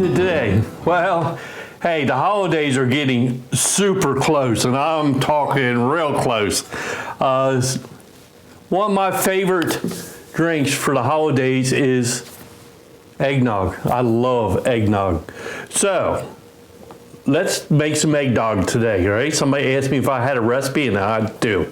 today? Well, hey, the holidays are getting super close, and I'm talking real close. One of my favorite drinks for the holidays is eggnog. I love eggnog. So, let's make some eggnog today, all right? Somebody asked me if I had a recipe, and I do.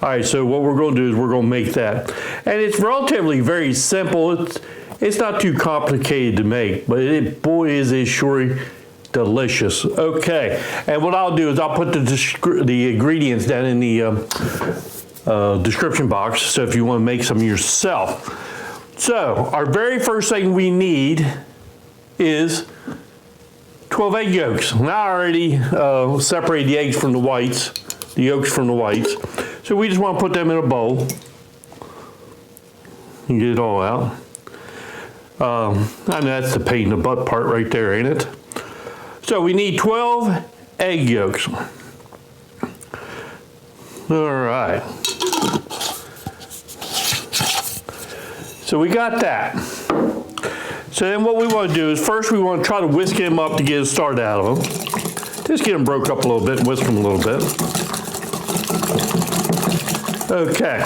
All right, so what we're going to do is we're going to make that. And it's relatively very simple. It's not too complicated to make, but boy, is it sure delicious. Okay, and what I'll do is I'll put the ingredients down in the description box, so if you want to make some yourself. So, our very first thing we need is 12 egg yolks. Now I already separated the eggs from the whites, the yolks from the whites. So we just want to put them in a bowl and get it all out. And that's the pain in the butt part right there, ain't it? So we need 12 egg yolks. All right. So we got that. So then what we want to do is first we want to try to whisk them up to get a start out of them. Just get them broke up a little bit and whisk them a little bit. Okay.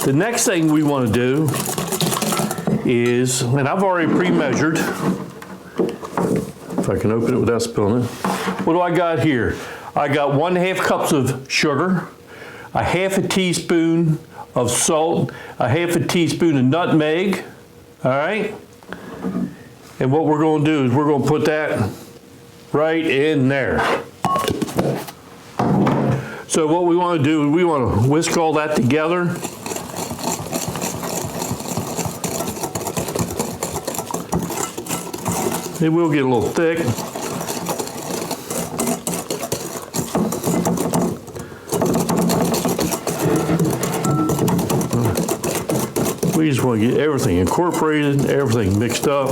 The next thing we want to do is, and I've already pre-measured, if I can open it without spilling it. What do I got here? I got 1/2 cups of sugar, a 1/2 teaspoon of salt, a 1/2 teaspoon of nutmeg. All right, and what we're going to do is we're going to put that right in there. So what we want to do is we want to whisk all that together. It will get a little thick. We just want to get everything incorporated, everything mixed up.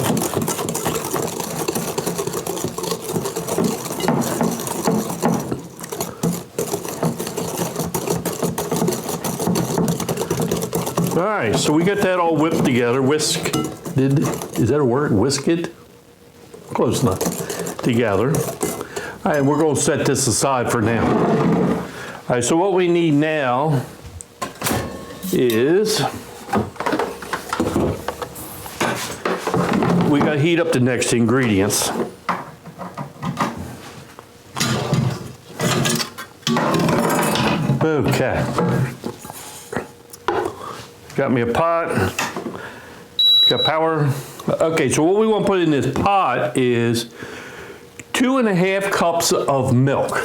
All right, so we got that all whipped together. Is that a word? Whisk it? Close enough. Together. All right, we're going to set this aside for now. All right, so what we need now is we got to heat up the next ingredients. Okay. Got me a pot. Got power. Okay, so what we want to put in this pot is 2.5 cups of milk.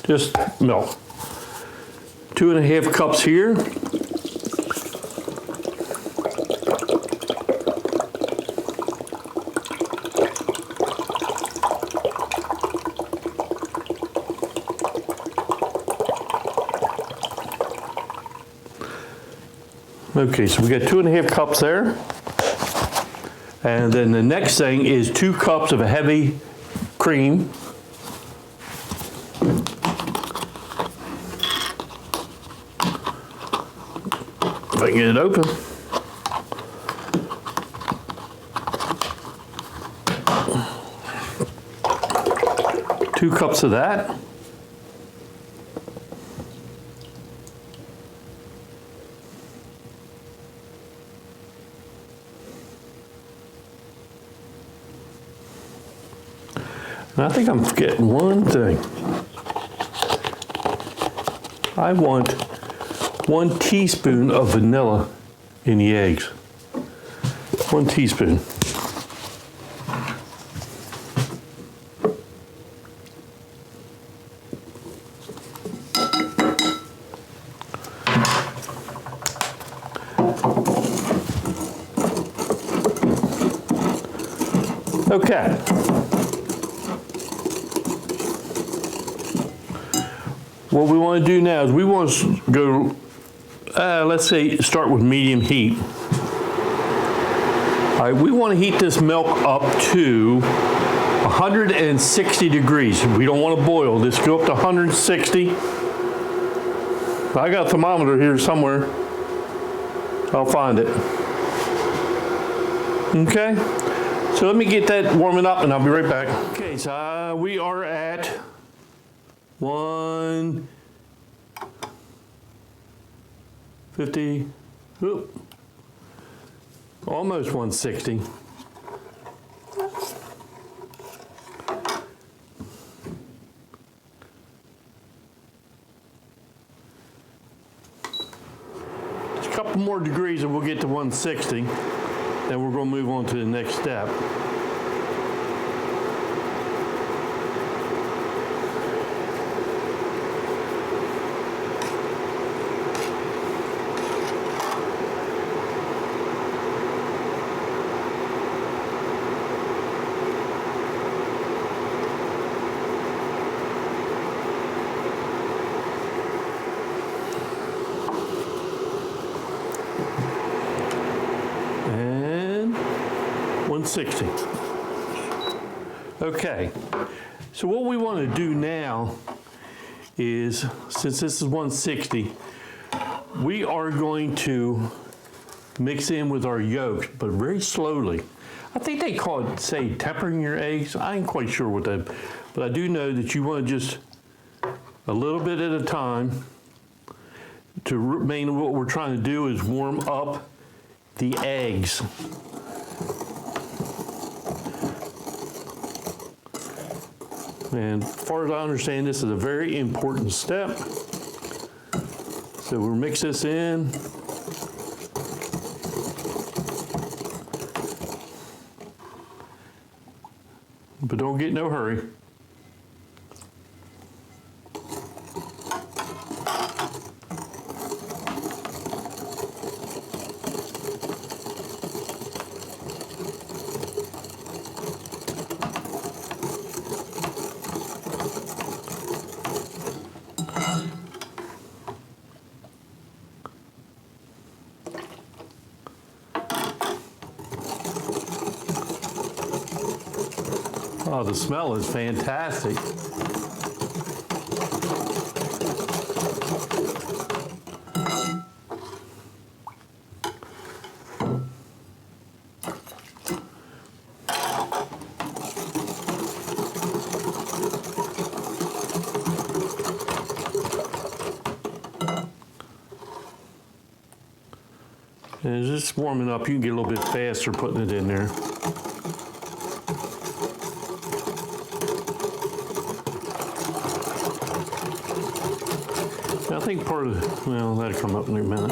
Just milk. 2.5 cups here. Okay, so we got 2.5 cups there. And then the next thing is 2 cups of heavy cream. If I can get it open. Two cups of that. I think I'm forgetting one thing. I want 1 teaspoon of vanilla in the eggs. 1 teaspoon. Okay. What we want to do now is we want to go, let's say, start with medium heat. All right, we want to heat this milk up to 160 degrees. We don't want to boil this. Go up to 160. I got a thermometer here somewhere. I'll find it. Okay. So let me get that warming up and I'll be right back. Okay, so we are at 150, almost 160. Just a couple more degrees and we'll get to 160. Then we're going to move on to the next step. And 160. Okay, so what we want to do now is, since this is 160, we are going to mix in with our yolks, but very slowly. I think they call it, say, tempering your eggs. I ain't quite sure what that, but I do know that you want to just a little bit at a time. To mainly what we're trying to do is warm up the eggs. And as far as I understand, this is a very important step. So we'll mix this in. But don't get in no hurry. Oh, the smell is fantastic. And it's just warming up. You can get a little bit faster putting it in there. I think part of the, well, that'll come up in a minute.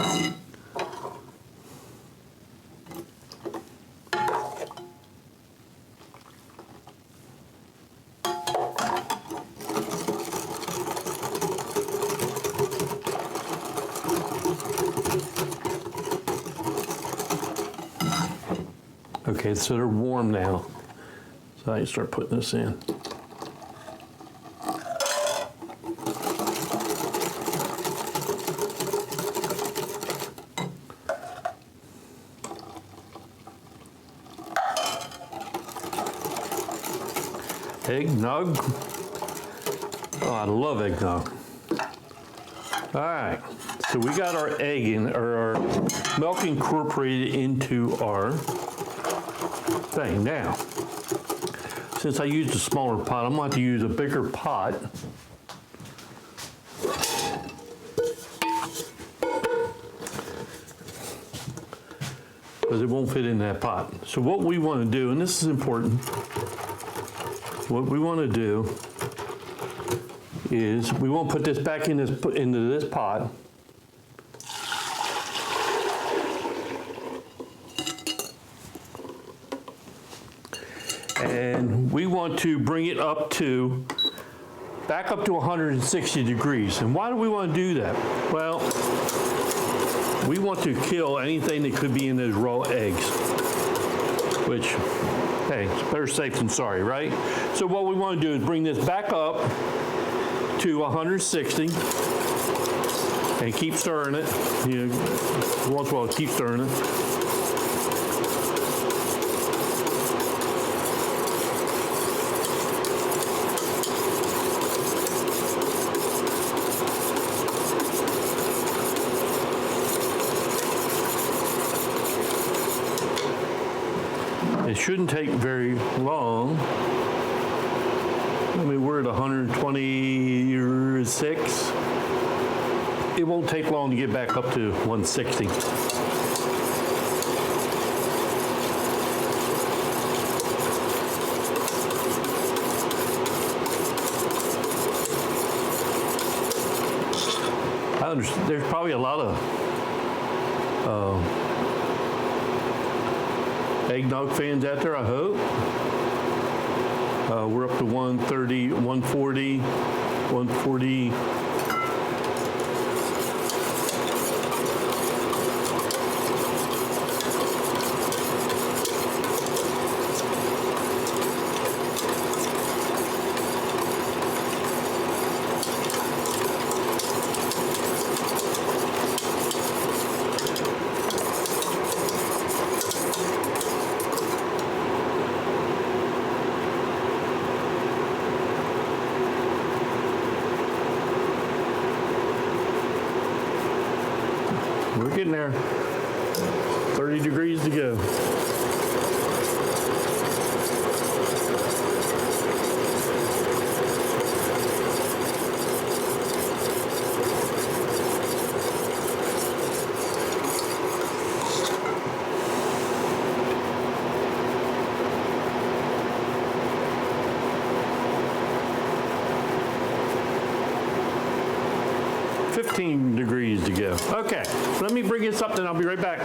Okay, so they're warm now. So I can start putting this in. Eggnog. Oh, I love eggnog. All right, so we got our egg in, or our milk incorporated into our thing. Now, since I used a smaller pot, I'm going to have to use a bigger pot. Because it won't fit in that pot. So what we want to do, and this is important, what we want to do is we want to put this back in into this pot. And we want to bring it up to, back up to 160 degrees. And why do we want to do that? Well, we want to kill anything that could be in those raw eggs, which, hey, it's better safe than sorry, right? So what we want to do is bring this back up to 160 and keep stirring it. You know, once in a while, keep stirring it. As shouldn't take very long. I mean, we're at 126. It won't take long to get back up to 160. I understand. There's probably a lot of eggnog fans out there, I hope. We're up to 130, 140, 140. We're getting there. 30 degrees to go. Degrees to go. Okay, let me bring this up, then I'll be right back.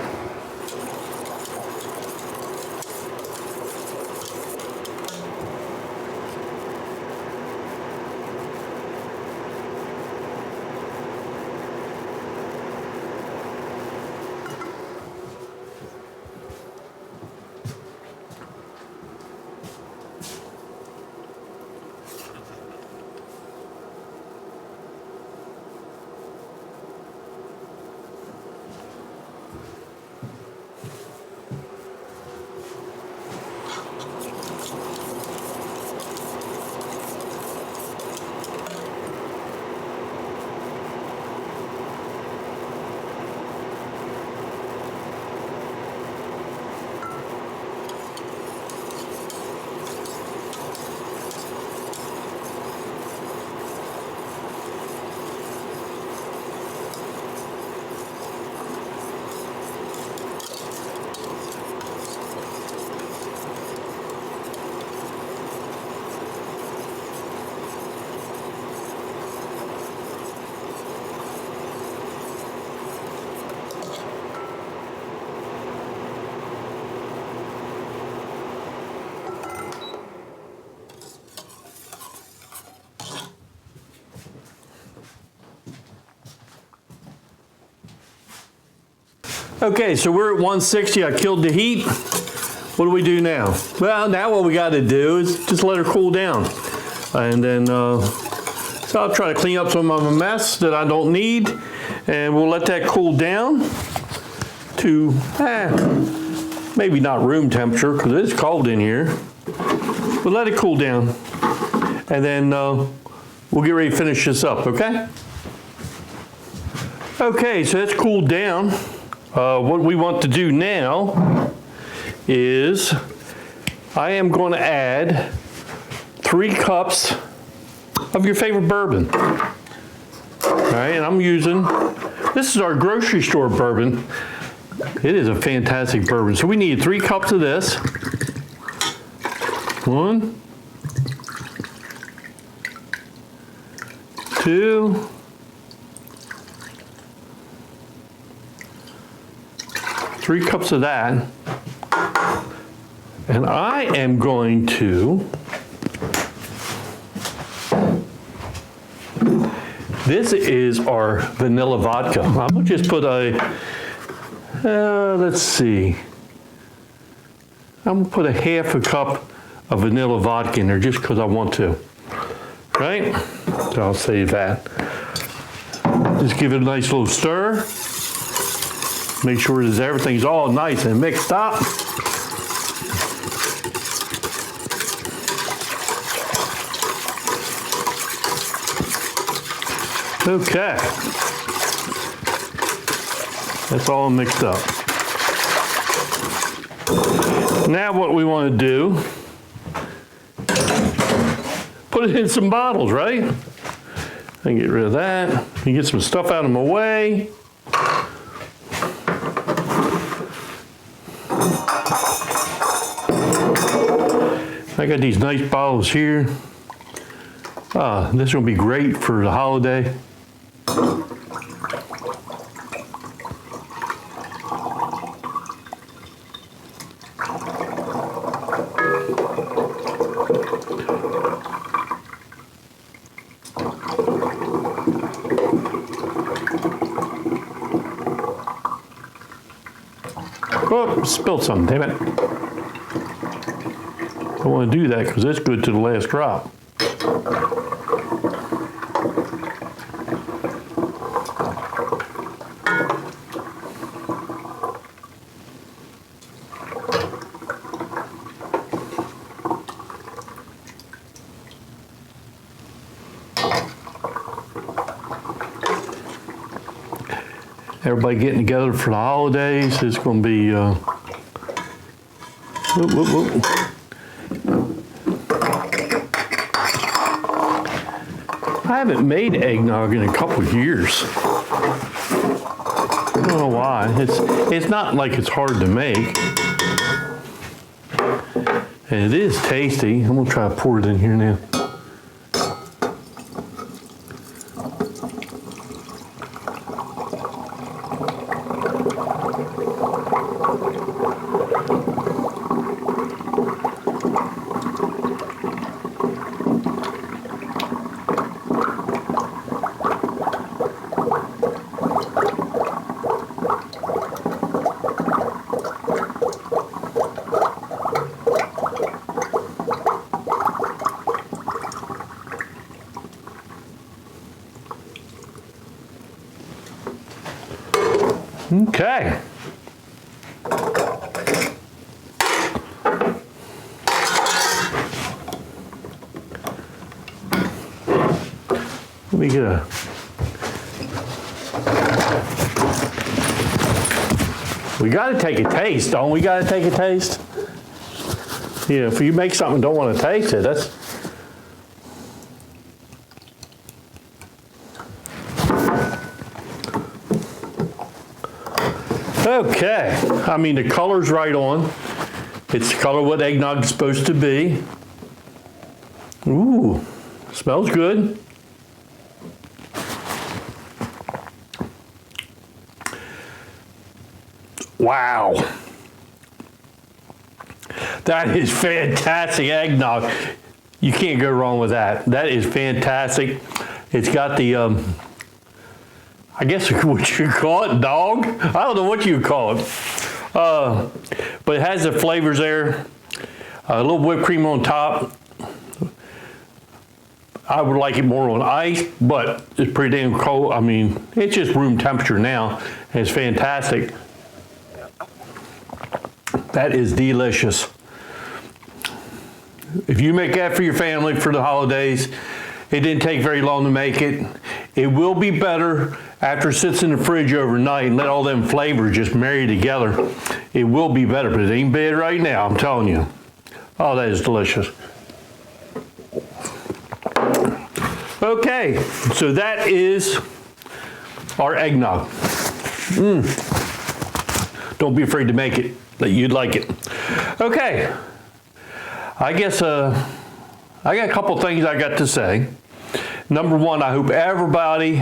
Okay, so we're at 160. I killed the heat. What do we do now? Well, now what we got to do is just let her cool down. And then, so I'll try to clean up some of my mess that I don't need. And we'll let that cool down to, maybe not room temperature because it's cold in here. But let it cool down. And then we'll get ready to finish this up, okay? Okay, so that's cooled down. What we want to do now is I am going to add 3 cups of your favorite bourbon. All right, and I'm using, this is our grocery store bourbon. It is a fantastic bourbon. So we need 3 cups of this. 1, 2, 3 cups of that. And I am going to, this is our vanilla vodka. I'm gonna just put a, let's see. I'm gonna put a half a cup of vanilla vodka in there just because I want to, right? So I'll save that. Just give it a nice little stir. Make sure that everything's all nice and mixed up. Okay. That's all mixed up. Now what we want to do, put it in some bottles, right? And get rid of that. And get some stuff out of my way. I got these nice bottles here. This will be great for the holiday. Oh, spilled some, damn it. I want to do that because it's good to the last drop. Everybody getting together for the holidays. It's going to be, whoop, whoop, whoop. I haven't made eggnog in a couple of years. I don't know why. It's not like it's hard to make. And it is tasty. I'm going to try to pour it in here now. Okay. Let me get a... We got to take a taste, don't we? Got to take a taste? Yeah, if you make something and don't want to taste it, that's... Okay, I mean the color's right on. It's the color what eggnog is supposed to be. Ooh, smells good. Wow. That is fantastic eggnog. You can't go wrong with that. That is fantastic. It's got the, I guess what you call it, dog? I don't know what you call it. But it has the flavors there. A little whipped cream on top. I would like it more on ice, but it's pretty damn cold. I mean, it's just room temperature now. And it's fantastic. That is delicious. If you make that for your family for the holidays, it didn't take very long to make it. It will be better after it sits in the fridge overnight and let all them flavors just marry together. It will be better, but it ain't bad right now, I'm telling you. Oh, that is delicious. Okay, so that is our eggnog. Don't be afraid to make it. You'd like it. Okay, I guess I got a couple things I got to say. Number one, I hope everybody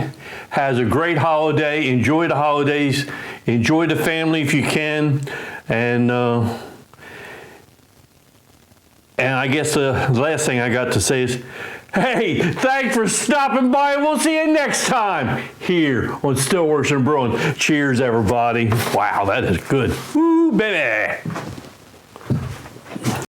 has a great holiday. Enjoy the holidays. Enjoy the family if you can. And I guess the last thing I got to say is, hey, thanks for stopping by. We'll see you next time here on Still Works and Brewing. Cheers, everybody. Wow, that is good. Woo, baby.